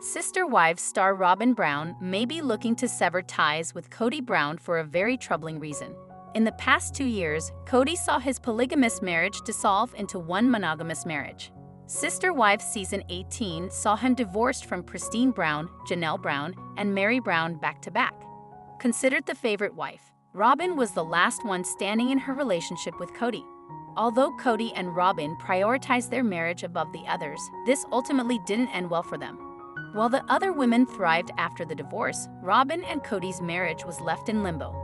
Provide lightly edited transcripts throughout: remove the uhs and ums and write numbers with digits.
Sister Wives star Robyn Brown may be looking to sever ties with Kody Brown for a very troubling reason. In the past 2 years, Kody saw his polygamous marriage dissolve into one monogamous marriage. Sister Wives Season 18 saw him divorced from Christine Brown, Janelle Brown, and Mary Brown back-to-back. Considered the favorite wife, Robyn was the last one standing in her relationship with Kody. Although Kody and Robyn prioritized their marriage above the others, this ultimately didn't end well for them. While the other women thrived after the divorce, Robyn and Kody's marriage was left in limbo.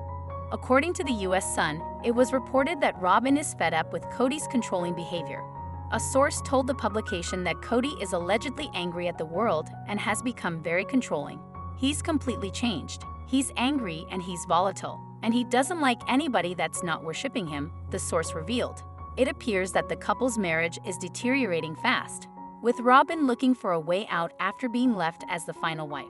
According to the US Sun, it was reported that Robyn is fed up with Kody's controlling behavior. A source told the publication that Kody is allegedly angry at the world and has become very controlling. He's completely changed. He's angry and he's volatile, and he doesn't like anybody that's not worshipping him, the source revealed. It appears that the couple's marriage is deteriorating fast, with Robyn looking for a way out after being left as the final wife.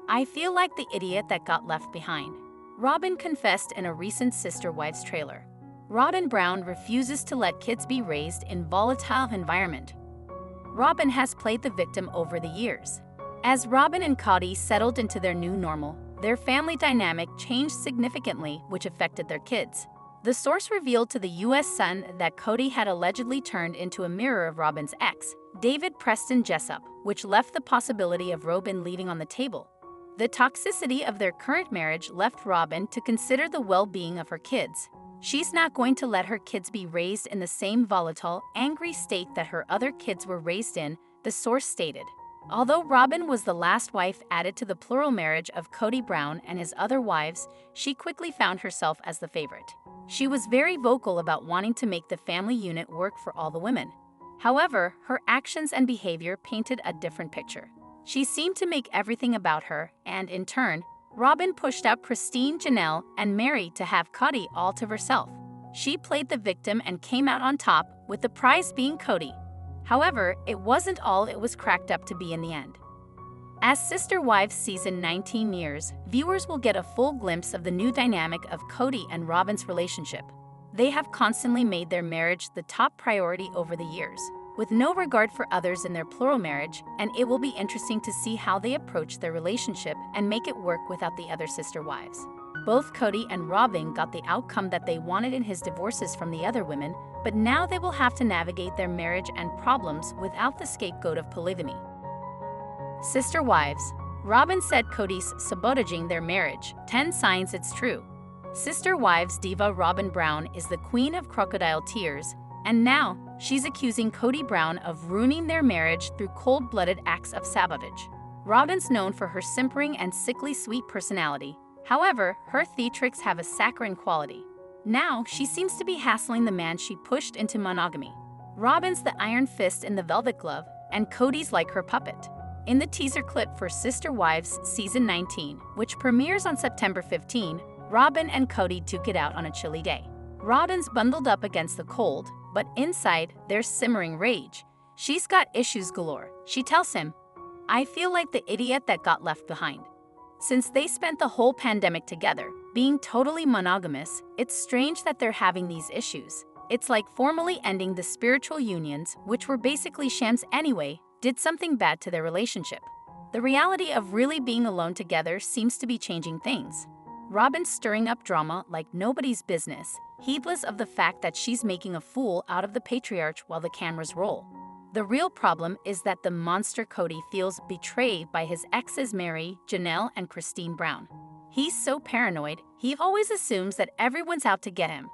"I feel like the idiot that got left behind," Robyn confessed in a recent Sister Wives trailer. Robyn Brown refuses to let kids be raised in volatile environment. Robyn has played the victim over the years. As Robyn and Kody settled into their new normal, their family dynamic changed significantly, which affected their kids. The source revealed to the US Sun that Kody had allegedly turned into a mirror of Robyn's ex, David Preston Jessup, which left the possibility of Robyn leading on the table. The toxicity of their current marriage left Robyn to consider the well-being of her kids. She's not going to let her kids be raised in the same volatile, angry state that her other kids were raised in, the source stated. Although Robyn was the last wife added to the plural marriage of Kody Brown and his other wives, she quickly found herself as the favorite. She was very vocal about wanting to make the family unit work for all the women. However, her actions and behavior painted a different picture. She seemed to make everything about her, and in turn, Robyn pushed out Christine, Janelle, and Mary to have Kody all to herself. She played the victim and came out on top, with the prize being Kody. However, it wasn't all it was cracked up to be in the end. As Sister Wives Season 19 nears, viewers will get a full glimpse of the new dynamic of Kody and Robyn's relationship. They have constantly made their marriage the top priority over the years, with no regard for others in their plural marriage, and it will be interesting to see how they approach their relationship and make it work without the other sister wives. Both Kody and Robyn got the outcome that they wanted in his divorces from the other women, but now they will have to navigate their marriage and problems without the scapegoat of polygamy. Sister Wives. Robyn said Kody's sabotaging their marriage, 10 signs it's true. Sister Wives diva Robyn Brown is the queen of crocodile tears, and now she's accusing Kody Brown of ruining their marriage through cold-blooded acts of sabotage. Robyn's known for her simpering and sickly sweet personality. However, her theatrics have a saccharine quality. Now, she seems to be hassling the man she pushed into monogamy. Robyn's the iron fist in the velvet glove, and Kody's like her puppet. In the teaser clip for Sister Wives Season 19, which premieres on September 15, Robyn and Kody duke it out on a chilly day. Robyn's bundled up against the cold, but inside, there's simmering rage. She's got issues galore. She tells him, "I feel like the idiot that got left behind." Since they spent the whole pandemic together, being totally monogamous, it's strange that they're having these issues. It's like formally ending the spiritual unions, which were basically shams anyway, did something bad to their relationship. The reality of really being alone together seems to be changing things. Robyn's stirring up drama like nobody's business, heedless of the fact that she's making a fool out of the patriarch while the cameras roll. The real problem is that the monster Kody feels betrayed by his exes Mary, Janelle, and Christine Brown. He's so paranoid, he always assumes that everyone's out to get him.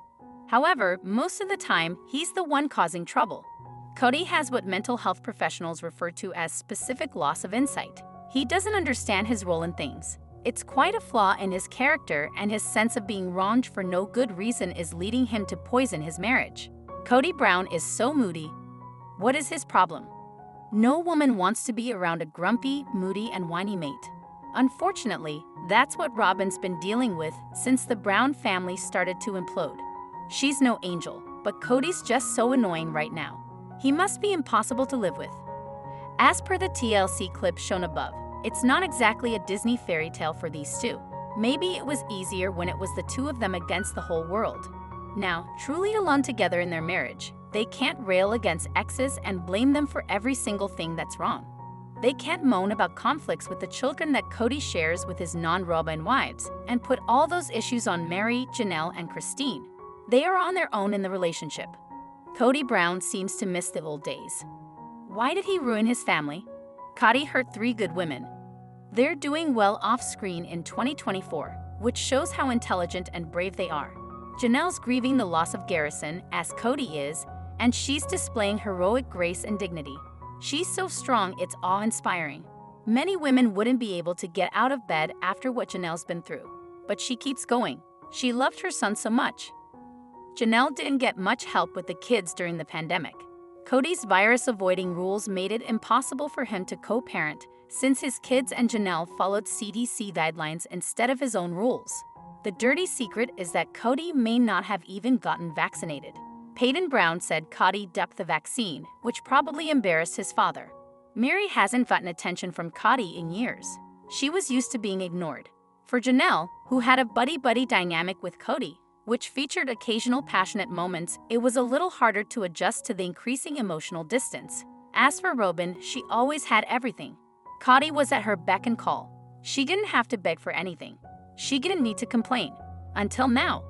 However, most of the time, he's the one causing trouble. Kody has what mental health professionals refer to as specific loss of insight. He doesn't understand his role in things. It's quite a flaw in his character, and his sense of being wronged for no good reason is leading him to poison his marriage. Kody Brown is so moody. What is his problem? No woman wants to be around a grumpy, moody, and whiny mate. Unfortunately, that's what Robyn's been dealing with since the Brown family started to implode. She's no angel, but Kody's just so annoying right now. He must be impossible to live with. As per the TLC clip shown above, it's not exactly a Disney fairy tale for these two. Maybe it was easier when it was the two of them against the whole world. Now, truly alone together in their marriage, they can't rail against exes and blame them for every single thing that's wrong. They can't moan about conflicts with the children that Kody shares with his non-Robyn wives and put all those issues on Meri, Janelle, and Christine. They are on their own in the relationship. Kody Brown seems to miss the old days. Why did he ruin his family? Kody hurt 3 good women. They're doing well off-screen in 2024, which shows how intelligent and brave they are. Janelle's grieving the loss of Garrison, as Kody is, and she's displaying heroic grace and dignity. She's so strong, it's awe-inspiring. Many women wouldn't be able to get out of bed after what Janelle's been through. But she keeps going. She loved her son so much. Janelle didn't get much help with the kids during the pandemic. Kody's virus-avoiding rules made it impossible for him to co-parent, since his kids and Janelle followed CDC guidelines instead of his own rules. The dirty secret is that Kody may not have even gotten vaccinated. Peyton Brown said Kody ducked the vaccine, which probably embarrassed his father. Meri hasn't gotten attention from Kody in years. She was used to being ignored. For Janelle, who had a buddy-buddy dynamic with Kody, which featured occasional passionate moments, it was a little harder to adjust to the increasing emotional distance. As for Robyn, she always had everything. Kody was at her beck and call. She didn't have to beg for anything. She didn't need to complain. Until now.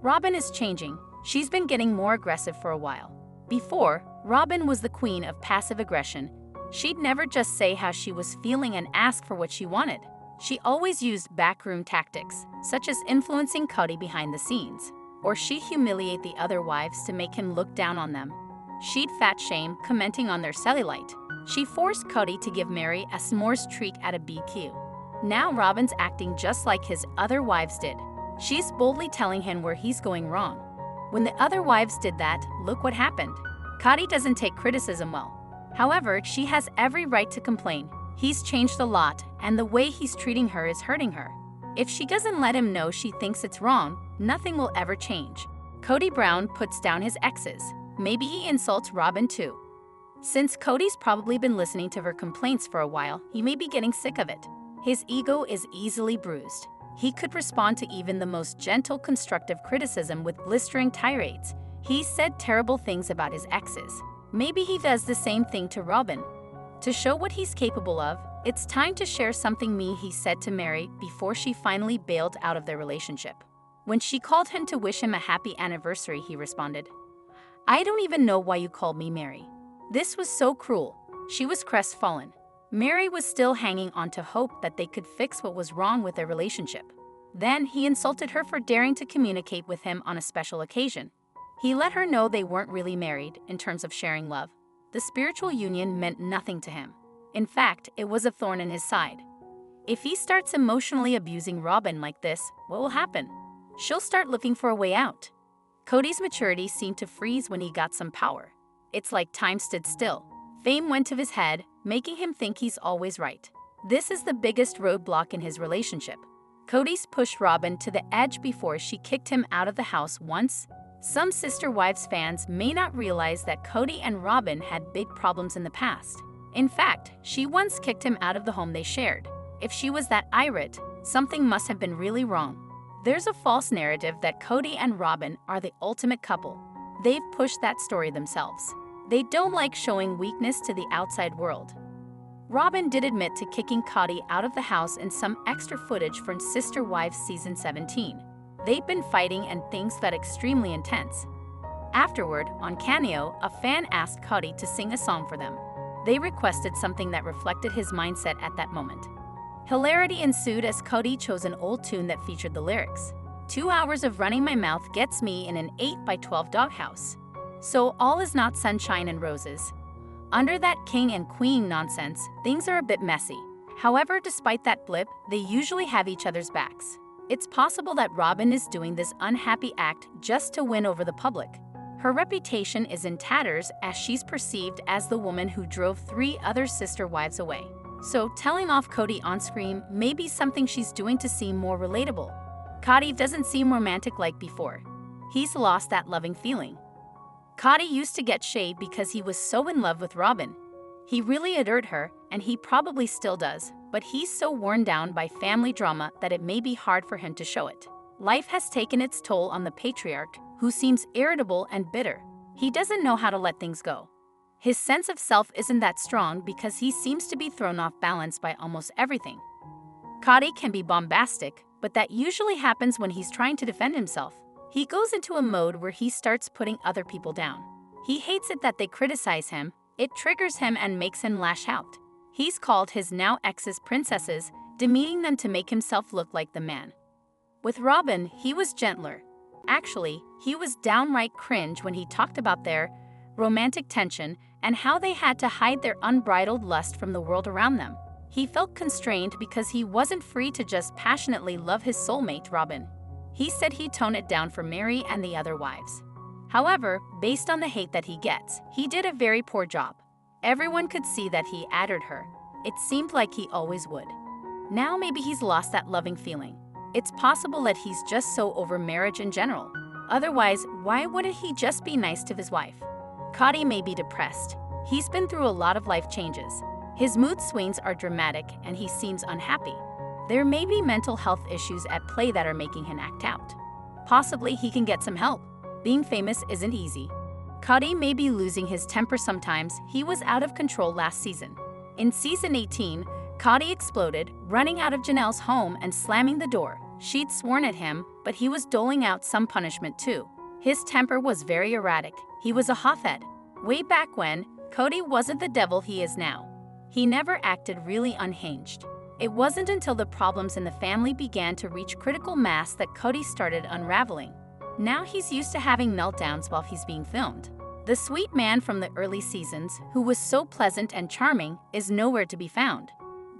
Robyn is changing. She's been getting more aggressive for a while. Before, Robyn was the queen of passive aggression. She'd never just say how she was feeling and ask for what she wanted. She always used backroom tactics, such as influencing Kody behind the scenes, or she'd humiliate the other wives to make him look down on them. She'd fat shame, commenting on their cellulite. She forced Kody to give Meri a s'mores treat at a BQ. Now Robyn's acting just like his other wives did. She's boldly telling him where he's going wrong. When the other wives did that, look what happened. Kody doesn't take criticism well. However, she has every right to complain. He's changed a lot, and the way he's treating her is hurting her. If she doesn't let him know she thinks it's wrong, nothing will ever change. Kody Brown puts down his exes. Maybe he insults Robyn too. Since Kody's probably been listening to her complaints for a while, he may be getting sick of it. His ego is easily bruised. He could respond to even the most gentle, constructive criticism with blistering tirades. He said terrible things about his exes. Maybe he does the same thing to Robyn. To show what he's capable of, it's time to share something he said to Meri before she finally bailed out of their relationship. When she called him to wish him a happy anniversary, he responded, "I don't even know why you called me Meri." This was so cruel. She was crestfallen. Meri was still hanging on to hope that they could fix what was wrong with their relationship. Then he insulted her for daring to communicate with him on a special occasion. He let her know they weren't really married in terms of sharing love. The spiritual union meant nothing to him. In fact, it was a thorn in his side. If he starts emotionally abusing Robyn like this, what will happen? She'll start looking for a way out. Kody's maturity seemed to freeze when he got some power. It's like time stood still. Fame went to his head, making him think he's always right. This is the biggest roadblock in his relationship. Kody's pushed Robyn to the edge before she kicked him out of the house once. Some Sister Wives fans may not realize that Kody and Robyn had big problems in the past. In fact, she once kicked him out of the home they shared. If she was that irate, something must have been really wrong. There's a false narrative that Kody and Robyn are the ultimate couple. They've pushed that story themselves. They don't like showing weakness to the outside world. Robyn did admit to kicking Kody out of the house in some extra footage from Sister Wives season 17. They'd been fighting and things got extremely intense. Afterward, on Cameo, a fan asked Kody to sing a song for them. They requested something that reflected his mindset at that moment. Hilarity ensued as Kody chose an old tune that featured the lyrics, "2 hours of running my mouth gets me in an 8x12 doghouse. So all is not sunshine and roses." Under that king and queen nonsense, things are a bit messy. However, despite that blip, they usually have each other's backs. It's possible that Robyn is doing this unhappy act just to win over the public. Her reputation is in tatters as she's perceived as the woman who drove 3 other sister wives away. So telling off Kody on screen may be something she's doing to seem more relatable. Kody doesn't seem romantic like before. He's lost that loving feeling. Kody used to get shade because he was so in love with Robyn. He really adored her, and he probably still does, but he's so worn down by family drama that it may be hard for him to show it. Life has taken its toll on the patriarch, who seems irritable and bitter. He doesn't know how to let things go. His sense of self isn't that strong because he seems to be thrown off balance by almost everything. Kody can be bombastic, but that usually happens when he's trying to defend himself. He goes into a mode where he starts putting other people down. He hates it that they criticize him, it triggers him and makes him lash out. He's called his now exes princesses, demeaning them to make himself look like the man. With Robyn, he was gentler. Actually, he was downright cringe when he talked about their romantic tension and how they had to hide their unbridled lust from the world around them. He felt constrained because he wasn't free to just passionately love his soulmate, Robyn. He said he'd tone it down for Mary and the other wives. However, based on the hate that he gets, he did a very poor job. Everyone could see that he adored her. It seemed like he always would. Now maybe he's lost that loving feeling. It's possible that he's just so over marriage in general. Otherwise, why wouldn't he just be nice to his wife? Kody may be depressed. He's been through a lot of life changes. His mood swings are dramatic and he seems unhappy. There may be mental health issues at play that are making him act out. Possibly he can get some help. Being famous isn't easy. Kody may be losing his temper sometimes. He was out of control last season. In season 18, Kody exploded, running out of Janelle's home and slamming the door. She'd sworn at him, but he was doling out some punishment too. His temper was very erratic. He was a hothead. Way back when, Kody wasn't the devil he is now. He never acted really unhinged. It wasn't until the problems in the family began to reach critical mass that Kody started unraveling. Now he's used to having meltdowns while he's being filmed. The sweet man from the early seasons, who was so pleasant and charming, is nowhere to be found.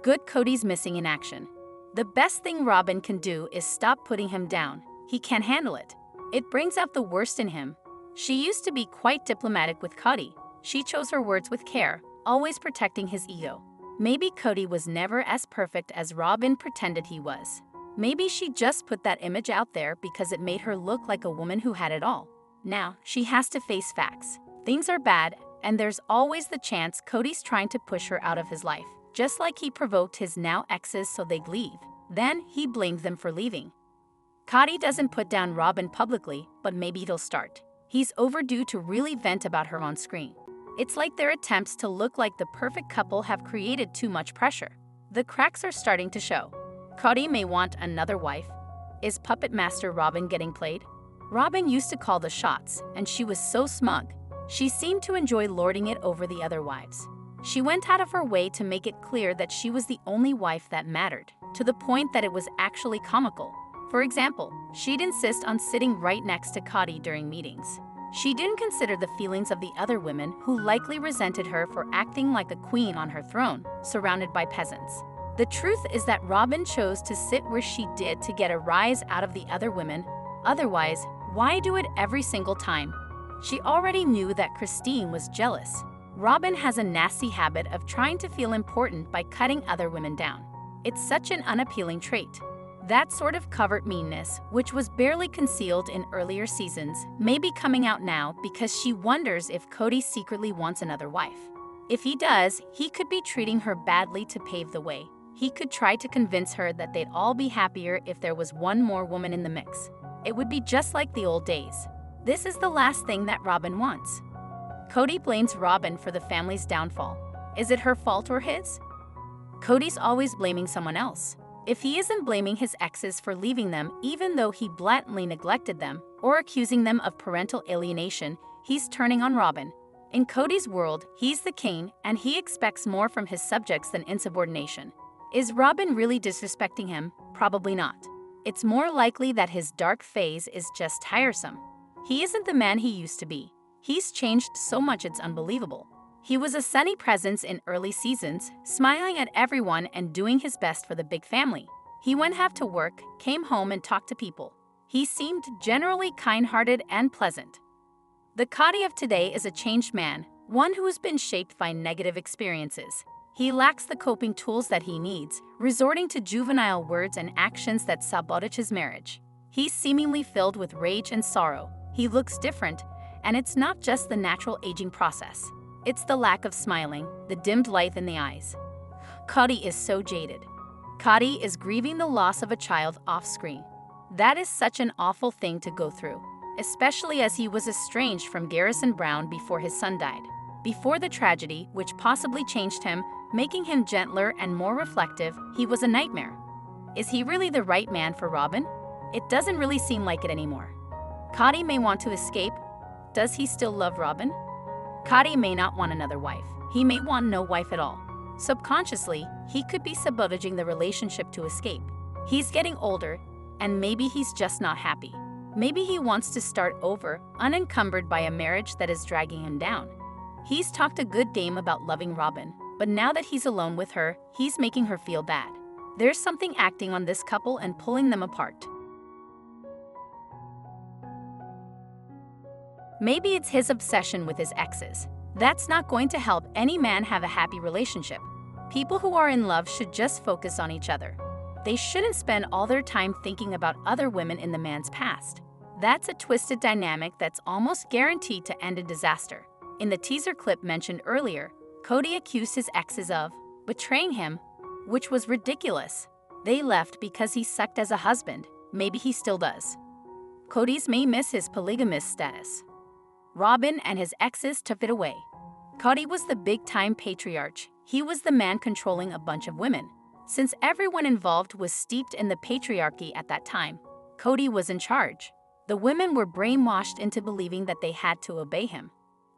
Good Kody's missing in action. The best thing Robyn can do is stop putting him down. He can't handle it. It brings out the worst in him. She used to be quite diplomatic with Kody. She chose her words with care, always protecting his ego. Maybe Kody was never as perfect as Robyn pretended he was. Maybe she just put that image out there because it made her look like a woman who had it all. Now, she has to face facts. Things are bad, and there's always the chance Kody's trying to push her out of his life, just like he provoked his now exes so they'd leave. Then, he blamed them for leaving. Kody doesn't put down Robyn publicly, but maybe he'll start. He's overdue to really vent about her on screen. It's like their attempts to look like the perfect couple have created too much pressure. The cracks are starting to show. Kody may want another wife. Is puppet master Robyn getting played? Robyn used to call the shots, and she was so smug. She seemed to enjoy lording it over the other wives. She went out of her way to make it clear that she was the only wife that mattered, to the point that it was actually comical. For example, she'd insist on sitting right next to Kody during meetings. She didn't consider the feelings of the other women who likely resented her for acting like a queen on her throne, surrounded by peasants. The truth is that Robyn chose to sit where she did to get a rise out of the other women. Otherwise, why do it every single time? She already knew that Christine was jealous. Robyn has a nasty habit of trying to feel important by cutting other women down. It's such an unappealing trait. That sort of covert meanness, which was barely concealed in earlier seasons, may be coming out now because she wonders if Kody secretly wants another wife. If he does, he could be treating her badly to pave the way. He could try to convince her that they'd all be happier if there was one more woman in the mix. It would be just like the old days. This is the last thing that Robyn wants. Kody blames Robyn for the family's downfall. Is it her fault or his? Kody's always blaming someone else. If he isn't blaming his exes for leaving them even though he blatantly neglected them, or accusing them of parental alienation, he's turning on Robyn. In Kody's world, he's the king and he expects more from his subjects than insubordination. Is Robyn really disrespecting him? Probably not. It's more likely that his dark phase is just tiresome. He isn't the man he used to be. He's changed so much it's unbelievable. He was a sunny presence in early seasons, smiling at everyone and doing his best for the big family. He went half to work, came home and talked to people. He seemed generally kind-hearted and pleasant. The Kody of today is a changed man, one who has been shaped by negative experiences. He lacks the coping tools that he needs, resorting to juvenile words and actions that sabotage his marriage. He's seemingly filled with rage and sorrow. He looks different, and it's not just the natural aging process. It's the lack of smiling, the dimmed light in the eyes. Kody is so jaded. Kody is grieving the loss of a child off-screen. That is such an awful thing to go through, especially as he was estranged from Robyn Brown before his son died. Before the tragedy, which possibly changed him, making him gentler and more reflective, he was a nightmare. Is he really the right man for Robyn? It doesn't really seem like it anymore. Kody may want to escape. Does he still love Robyn? Kody may not want another wife. He may want no wife at all. Subconsciously, he could be sabotaging the relationship to escape. He's getting older, and maybe he's just not happy. Maybe he wants to start over, unencumbered by a marriage that is dragging him down. He's talked a good game about loving Robyn, but now that he's alone with her, he's making her feel bad. There's something acting on this couple and pulling them apart. Maybe it's his obsession with his exes. That's not going to help any man have a happy relationship. People who are in love should just focus on each other. They shouldn't spend all their time thinking about other women in the man's past. That's a twisted dynamic that's almost guaranteed to end in disaster. In the teaser clip mentioned earlier, Kody accused his exes of betraying him, which was ridiculous. They left because he sucked as a husband. Maybe he still does. Kody's may miss his polygamous status. Robyn and his exes took it away. Kody was the big-time patriarch. He was the man controlling a bunch of women. Since everyone involved was steeped in the patriarchy at that time, Kody was in charge. The women were brainwashed into believing that they had to obey him.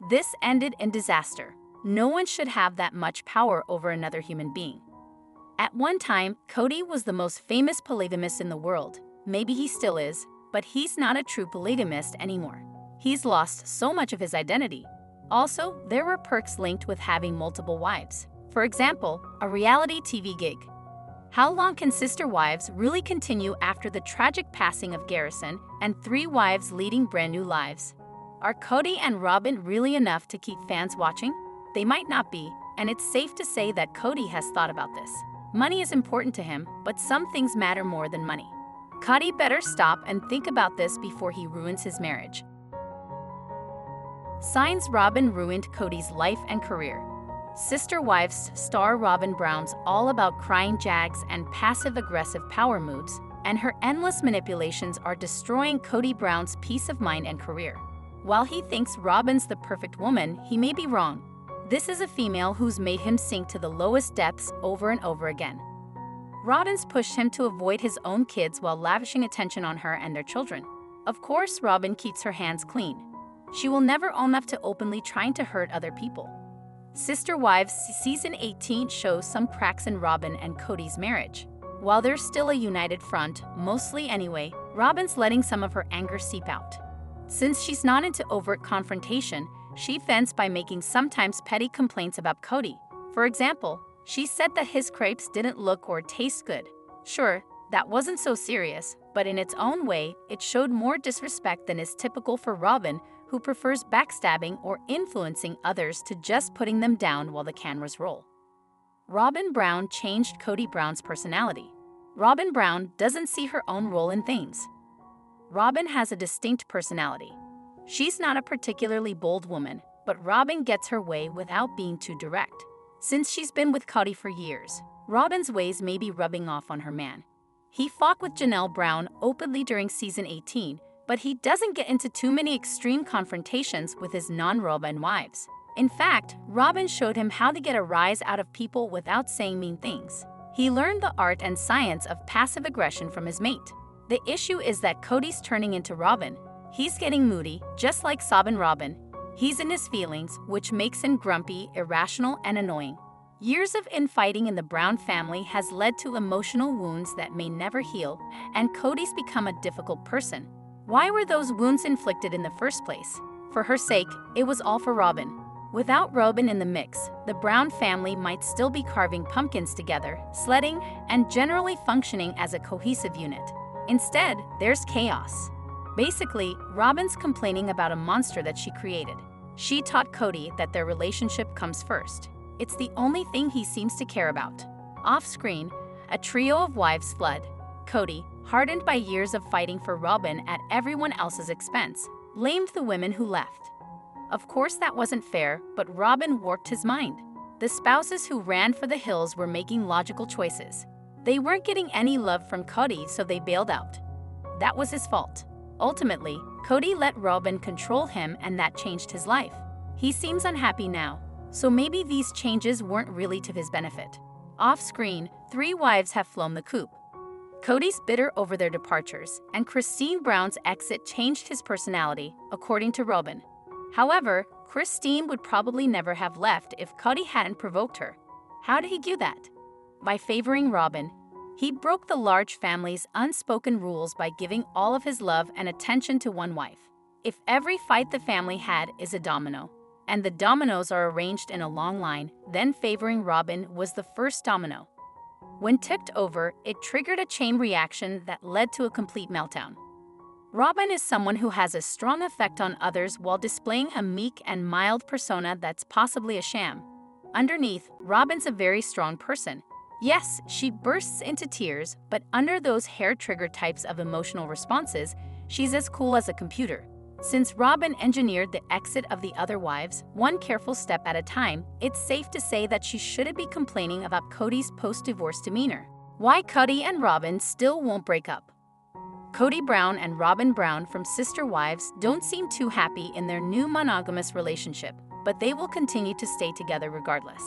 This ended in disaster. No one should have that much power over another human being. At one time, Kody was the most famous polygamist in the world. Maybe he still is, but he's not a true polygamist anymore. He's lost so much of his identity. Also, there were perks linked with having multiple wives. For example, a reality TV gig. How long can sister wives really continue after the tragic passing of Garrison and 3 wives leading brand new lives? Are Kody and Robyn really enough to keep fans watching? They might not be, and it's safe to say that Kody has thought about this. Money is important to him, but some things matter more than money. Kody better stop and think about this before he ruins his marriage. Signs Robyn ruined Kody's life and career. Sister Wives star Robyn Brown's all about crying jags and passive-aggressive power moves, and her endless manipulations are destroying Kody Brown's peace of mind and career. While he thinks Robyn's the perfect woman, he may be wrong. This is a female who's made him sink to the lowest depths over and over again. Robyn's pushed him to avoid his own kids while lavishing attention on her and their children. Of course, Robyn keeps her hands clean. She will never own up to openly trying to hurt other people. Sister Wives Season 18 shows some cracks in Robyn and Kody's marriage. While there's still a united front, mostly anyway, Robyn's letting some of her anger seep out. Since she's not into overt confrontation, she vents by making sometimes petty complaints about Kody. For example, she said that his crepes didn't look or taste good. Sure, that wasn't so serious, but in its own way, it showed more disrespect than is typical for Robyn, who prefers backstabbing or influencing others to just putting them down while the cameras roll. Robyn Brown changed Kody Brown's personality. Robyn Brown doesn't see her own role in things. Robyn has a distinct personality. She's not a particularly bold woman, but Robyn gets her way without being too direct. Since she's been with Kody for years, Robyn's ways may be rubbing off on her man. He fought with Janelle Brown openly during Season 18, but he doesn't get into too many extreme confrontations with his non-Robyn wives. In fact, Robyn showed him how to get a rise out of people without saying mean things. He learned the art and science of passive aggression from his mate. The issue is that Kody's turning into Robyn. He's getting moody, just like Sob and Robyn. He's in his feelings, which makes him grumpy, irrational, and annoying. Years of infighting in the Brown family has led to emotional wounds that may never heal, and Kody's become a difficult person. Why were those wounds inflicted in the first place? For her sake, it was all for Robyn. Without Robyn in the mix, the Brown family might still be carving pumpkins together, sledding, and generally functioning as a cohesive unit. Instead, there's chaos. Basically, Robyn's complaining about a monster that she created. She taught Kody that their relationship comes first. It's the only thing he seems to care about. Off-screen, a trio of wives flood. Kody, hardened by years of fighting for Robyn at everyone else's expense, blamed the women who left. Of course that wasn't fair, but Robyn warped his mind. The spouses who ran for the hills were making logical choices. They weren't getting any love from Kody, so they bailed out. That was his fault. Ultimately, Kody let Robyn control him, and that changed his life. He seems unhappy now, so maybe these changes weren't really to his benefit. Off-screen, 3 wives have flown the coop. Kody's bitter over their departures, and Kody Brown's exit changed his personality, according to Robyn. However, Kody would probably never have left if Kody hadn't provoked her. How did he do that? By favoring Robyn. He broke the large family's unspoken rules by giving all of his love and attention to one wife. If every fight the family had is a domino, and the dominoes are arranged in a long line, then favoring Robyn was the first domino. When tipped over, it triggered a chain reaction that led to a complete meltdown. Robyn is someone who has a strong effect on others while displaying a meek and mild persona that's possibly a sham. Underneath, Robyn's a very strong person. Yes, she bursts into tears, but under those hair-trigger types of emotional responses, she's as cool as a computer. Since Robyn engineered the exit of the other wives, one careful step at a time, it's safe to say that she shouldn't be complaining about Kody's post-divorce demeanor. Why Kody and Robyn still won't break up. Kody Brown and Robyn Brown from Sister Wives don't seem too happy in their new monogamous relationship, but they will continue to stay together regardless.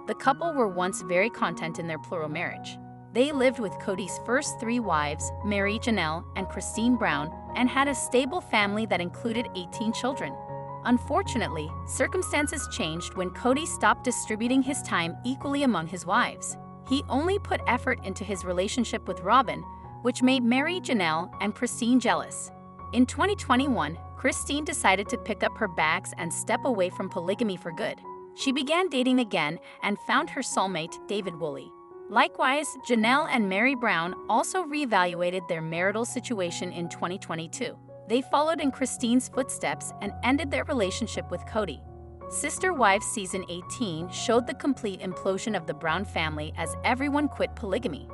The couple were once very content in their plural marriage. They lived with Kody's first 3 wives, Mary Janelle and Kody Brown, and had a stable family that included 18 children. Unfortunately, circumstances changed when Kody stopped distributing his time equally among his wives. He only put effort into his relationship with Robyn, which made Mary Janelle and Kody jealous. In 2021, Kody decided to pick up her bags and step away from polygamy for good. She began dating again and found her soulmate, David Woolley. Likewise, Janelle and Mary Brown also reevaluated their marital situation in 2022. They followed in Kody's footsteps and ended their relationship with Kody. Sister Wives Season 18 showed the complete implosion of the Brown family as everyone quit polygamy.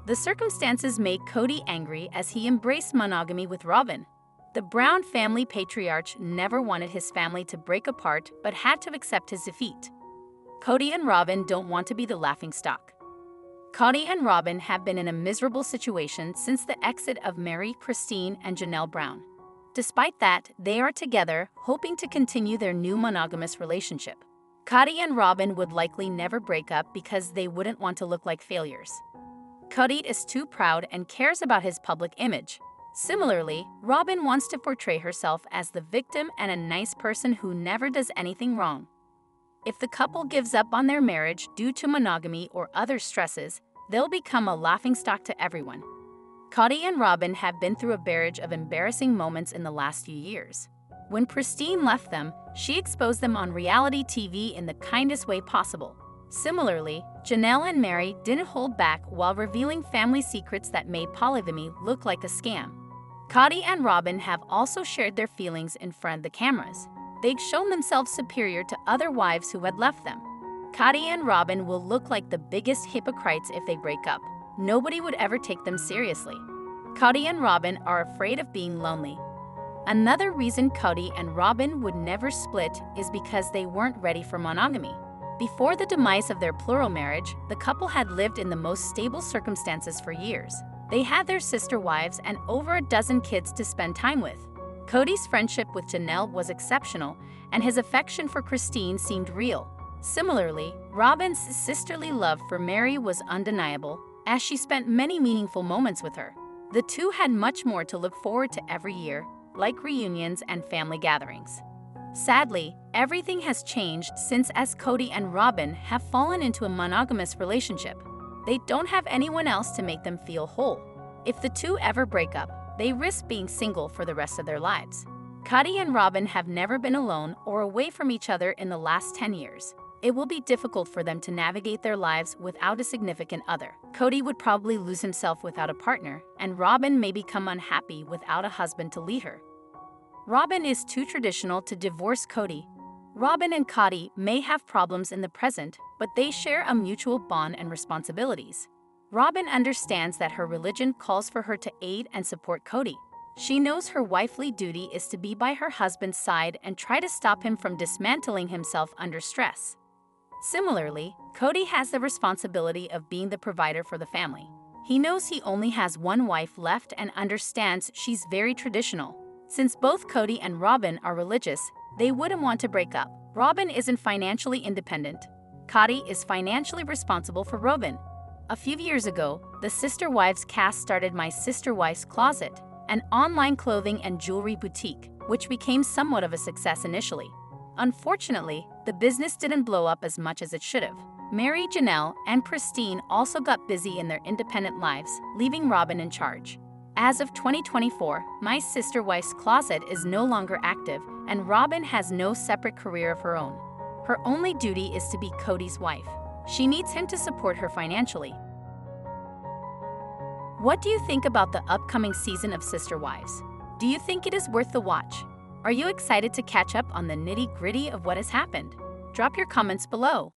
The circumstances made Kody angry as he embraced monogamy with Robyn. The Brown family patriarch never wanted his family to break apart but had to accept his defeat. Kody and Robyn don't want to be the laughingstock. Kody and Robyn have been in a miserable situation since the exit of Mary, Kody, and Janelle Brown. Despite that, they are together, hoping to continue their new monogamous relationship. Kody and Robyn would likely never break up because they wouldn't want to look like failures. Kody is too proud and cares about his public image. Similarly, Robyn wants to portray herself as the victim and a nice person who never does anything wrong. If the couple gives up on their marriage due to monogamy or other stresses, they'll become a laughingstock to everyone. Kody and Robyn have been through a barrage of embarrassing moments in the last few years. When Kody left them, she exposed them on reality TV in the kindest way possible. Similarly, Janelle and Mary didn't hold back while revealing family secrets that made polygamy look like a scam. Kody and Robyn have also shared their feelings in front of the cameras. They'd shown themselves superior to other wives who had left them. Kody and Robyn will look like the biggest hypocrites if they break up. Nobody would ever take them seriously. Kody and Robyn are afraid of being lonely. Another reason Kody and Robyn would never split is because they weren't ready for monogamy. Before the demise of their plural marriage, the couple had lived in the most stable circumstances for years. They had their sister wives and over a dozen kids to spend time with. Kody's friendship with Janelle was exceptional, and his affection for Kody seemed real. Similarly, Robyn's sisterly love for Mary was undeniable, as she spent many meaningful moments with her. The two had much more to look forward to every year, like reunions and family gatherings. Sadly, everything has changed since as Kody and Robyn have fallen into a monogamous relationship. They don't have anyone else to make them feel whole. If the two ever break up, they risk being single for the rest of their lives. Kody and Robyn have never been alone or away from each other in the last 10 years. It will be difficult for them to navigate their lives without a significant other. Kody would probably lose himself without a partner, and Robyn may become unhappy without a husband to lead her. Robyn is too traditional to divorce Kody. Robyn and Kody may have problems in the present, but they share a mutual bond and responsibilities. Robyn understands that her religion calls for her to aid and support Kody. She knows her wifely duty is to be by her husband's side and try to stop him from dismantling himself under stress. Similarly, Kody has the responsibility of being the provider for the family. He knows he only has one wife left and understands she's very traditional. Since both Kody and Robyn are religious, they wouldn't want to break up. Robyn isn't financially independent. Kody is financially responsible for Robyn. A few years ago, the Sister Wives cast started My Sister Wife's Closet, an online clothing and jewelry boutique, which became somewhat of a success initially. Unfortunately, the business didn't blow up as much as it should have. Mary Janelle and Christine also got busy in their independent lives, leaving Robyn in charge. As of 2024, My Sister Wife's Closet is no longer active, and Robyn has no separate career of her own. Her only duty is to be Kody's wife. She needs him to support her financially. What do you think about the upcoming season of Sister Wives? Do you think it is worth the watch? Are you excited to catch up on the nitty-gritty of what has happened? Drop your comments below.